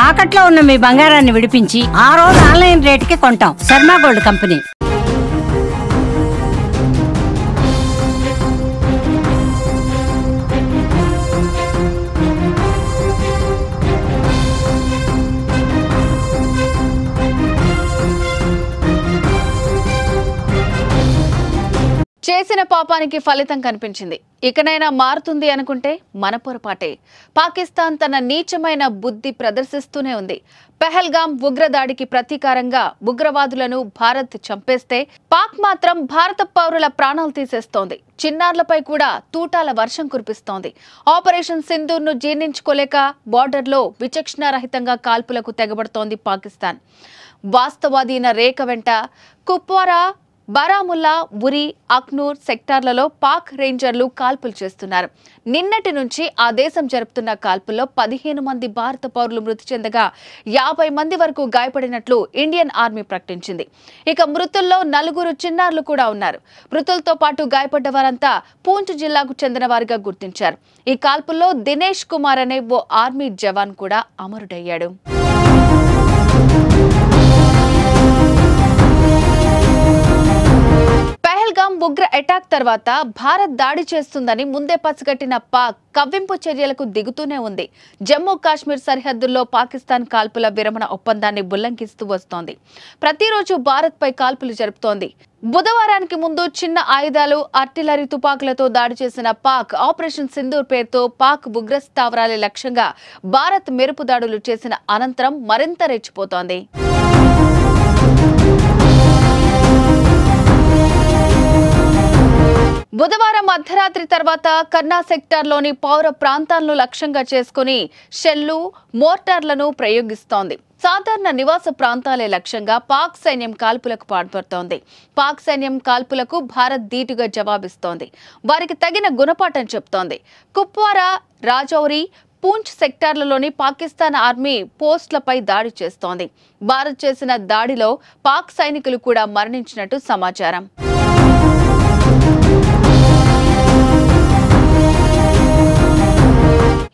తాకట్లో ఉన్న మీ బంగారాన్ని విడిపించి ఆ రోజు ఆన్లైన్ రేటుకి కొంటాం. Sharma gold company. చేసిన పాపానికి ఫలితం కనిపించింది. ఇకనైనా మారుతుంది అనుకుంటే మన పొరపాటే. పాకిస్తాన్ తన నీచమైన బుద్ధి ప్రదర్శిస్తూనే ఉంది. పెహల్గాం ఉగ్రదాడికి ప్రతీకారంగా ఉగ్రవాదులను భారత్ చంపేస్తే పాక్ మాత్రం భారత పౌరుల ప్రాణాలు తీసేస్తోంది. చిన్నారులపై కూడా తూటాల వర్షం కురిపిస్తోంది. ఆపరేషన్ సింధూర్ను జీర్ణించుకోలేక బోర్డర్లో విచక్షణారహితంగా కాల్పులకు తెగబడుతోంది పాకిస్తాన్. వాస్తవాధీన రేఖ వెంట కుప్వారా, బారాముల్లా, ఉరి, అఖ్నూర్ సెక్టార్లలో పాక్ రేంజర్లు కాల్పులు చేస్తున్నారు. నిన్నటి నుంచి ఆ దేశం జరుపుతున్న కాల్పుల్లో 15 మంది భారత పౌరులు మృతి చెందగా 50 మంది వరకు గాయపడినట్లు ఇండియన్ ఆర్మీ ప్రకటించింది. ఇక మృతుల్లో 4 చిన్నారులు కూడా ఉన్నారు. మృతులతో పాటు గాయపడ్డ వారంతా పూంచ్ జిల్లాకు చెందిన వారిగా గుర్తించారు. ఈ కాల్పుల్లో దినేష్ కుమార్ అనే ఓ ఆర్మీ జవాన్ కూడా అమరుడయ్యాడు. పెహల్గాం ఉగ్ర అటాక్ తర్వాత భారత్ దాడి చేస్తుందని ముందే పసిగట్టిన పాక్ కవ్వింపు చర్యలకు దిగుతూనే ఉంది. జమ్మూ కాశ్మీర్ సరిహద్దుల్లో పాకిస్తాన్ కాల్పుల విరమణ ఒప్పందాన్ని ఉల్లంఘిస్తూ వస్తోంది. ప్రతిరోజు భారత్ పై కాల్పులు జరుపుతోంది. బుధవారానికి ముందు చిన్న ఆయుధాలు, ఆర్టిలరీ తుపాకులతో దాడి చేసిన పాక్ ఆపరేషన్ సింధూర్ పేరుతో పాక్ ఉగ్ర స్థావరాల లక్ష్యంగా భారత్ మెరుపు దాడులు చేసిన అనంతరం మరింత రెచ్చిపోతోంది. బుధవారం అర్ధరాత్రి తర్వాత కర్నా సెక్టార్లోని పౌర ప్రాంతాలను లక్ష్యంగా చేసుకుని షెల్లు, మోర్టార్లను ప్రయోగిస్తోంది. సాధారణ నివాస ప్రాంతాలే లక్ష్యంగా పాక్ సైన్యం కాల్పులకు పాల్పడుతోంది. పాక్ సైన్యం కాల్పులకు భారత్ ధీటుగా జవాబిస్తోంది. వారికి తగిన గుణపాఠం చెప్తోంది. కుప్వారా, రాజౌరి, పూంచ్ సెక్టార్లలోని పాకిస్తాన్ ఆర్మీ పోస్టులపై దాడి చేస్తోంది. భారత్ చేసిన దాడిలో పాక్ సైనికులు కూడా మరణించినట్టు సమాచారం.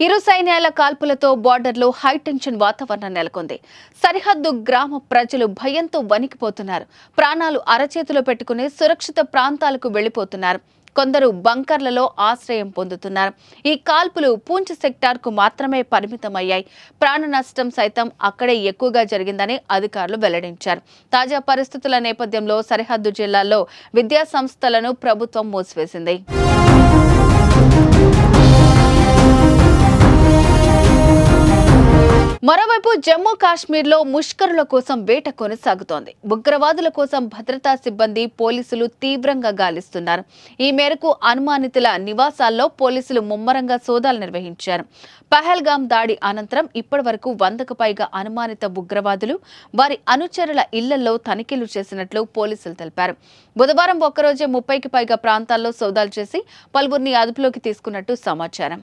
ఇరు సైన్యాల కాల్పులతో బోర్డర్లో హైటెన్షన్ వాతావరణం నెలకొంది. సరిహద్దు గ్రామ ప్రజలు భయంతో వణికిపోతున్నారు. ప్రాణాలు అరచేతిలో పెట్టుకుని సురక్షిత ప్రాంతాలకు వెళ్లిపోతున్నారు. కొందరు బంకర్లలో ఆశ్రయం పొందుతున్నారు. ఈ కాల్పులు పూంచ్ సెక్టార్కు మాత్రమే పరిమితమయ్యాయి. ప్రాణ నష్టం సైతం అక్కడే ఎక్కువగా జరిగిందని అధికారులు వెల్లడించారు. తాజా పరిస్థితుల నేపథ్యంలో సరిహద్దు జిల్లాల్లో విద్యా సంస్థలను ప్రభుత్వం మూసివేసింది. మరోవైపు జమ్మూ కాశ్మీర్లో ముష్కరుల కోసం వేట కొనసాగుతోంది. ఉగ్రవాదుల కోసం భద్రతా సిబ్బంది, పోలీసులు తీవ్రంగా గాలిస్తున్నారు. ఈ మేరకు అనుమానితుల నివాసాల్లో పోలీసులు ముమ్మరంగా సోదాలు నిర్వహించారు. పహల్గాం దాడి అనంతరం ఇప్పటి వరకు 100కు పైగా అనుమానిత ఉగ్రవాదులు, వారి అనుచరుల ఇళ్లలో తనిఖీలు చేసినట్లు పోలీసులు తెలిపారు. బుధవారం ఒక్కరోజే 30కి పైగా ప్రాంతాల్లో సోదాలు చేసి పలువురిని అదుపులోకి తీసుకున్నట్టు సమాచారం.